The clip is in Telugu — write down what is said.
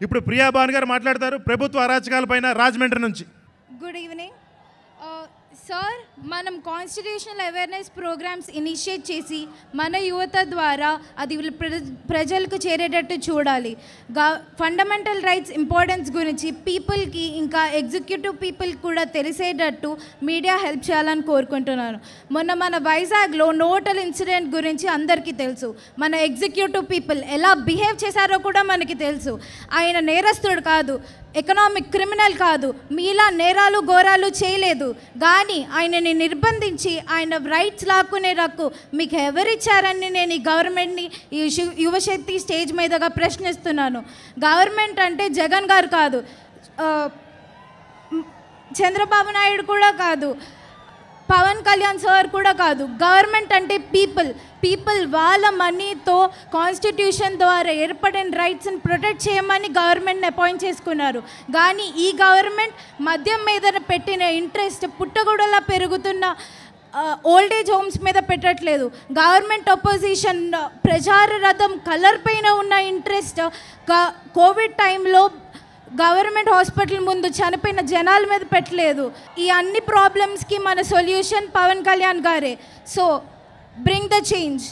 ఇప్పుడు ప్రియాభాన్ గారు మాట్లాడతారు ప్రభుత్వ అరాచకాలపైన రాజమండ్రి నుంచి. Good evening sir. మనం కాన్స్టిట్యూషనల్ అవేర్నెస్ ప్రోగ్రామ్స్ ఇనిషియేట్ చేసి మన యువత ద్వారా అది ప్రజలకు చేరేటట్టు చూడాలి. ఫండమెంటల్ రైట్స్ ఇంపార్టెన్స్ గురించి పీపుల్కి ఇంకా ఎగ్జిక్యూటివ్ పీపుల్కి కూడా తెలిసేటట్టు మీడియా హెల్ప్ చేయాలని కోరుకుంటున్నాను. మొన్న మన వైజాగ్లో నోటల్ ఇన్సిడెంట్ గురించి అందరికీ తెలుసు. మన ఎగ్జిక్యూటివ్ పీపుల్ ఎలా బిహేవ్ చేశారో కూడా మనకి తెలుసు. ఆయన నేరస్తుడు కాదు, ఎకనామిక్ క్రిమినల్ కాదు, మీలా నేరాలు ఘోరాలు చేయలేదు. కానీ ఆయనని నిర్బంధించి ఆయన రైట్స్ లాక్కునే హక్కు మీకు ఎవరిచ్చారని నేను ఈ గవర్నమెంట్ని, ఈ యువశక్తి స్టేజ్ మీదగా ప్రశ్నిస్తున్నాను. గవర్నమెంట్ అంటే జగన్ గారు కాదు, చంద్రబాబు నాయుడు కూడా కాదు, పవన్ కళ్యాణ్ సార్ కూడా కాదు. గవర్నమెంట్ అంటే పీపుల్ వాళ్ళ మనీతో కాన్స్టిట్యూషన్ ద్వారా ఏర్పడిన రైట్స్ని ప్రొటెక్ట్ చేయమని గవర్నమెంట్ని అపాయింట్ చేసుకున్నారు. కానీ ఈ గవర్నమెంట్ మద్యం మీద పెట్టిన ఇంట్రెస్ట్ పుట్టగొడలా పెరుగుతున్న ఓల్డేజ్ హోమ్స్ మీద పెట్టట్లేదు. గవర్నమెంట్ అపోజిషన్ ప్రచార రథం కలర్ పైన ఉన్న ఇంట్రెస్ట్ కోవిడ్ టైంలో గవర్నమెంట్ హాస్పిటల్ ముందు చనిపోయిన జనాల మీద పెట్టలేదు. ఈ అన్ని ప్రాబ్లమ్స్కి మన సొల్యూషన్ పవన్ కళ్యాణ్ గారే. So bring the change.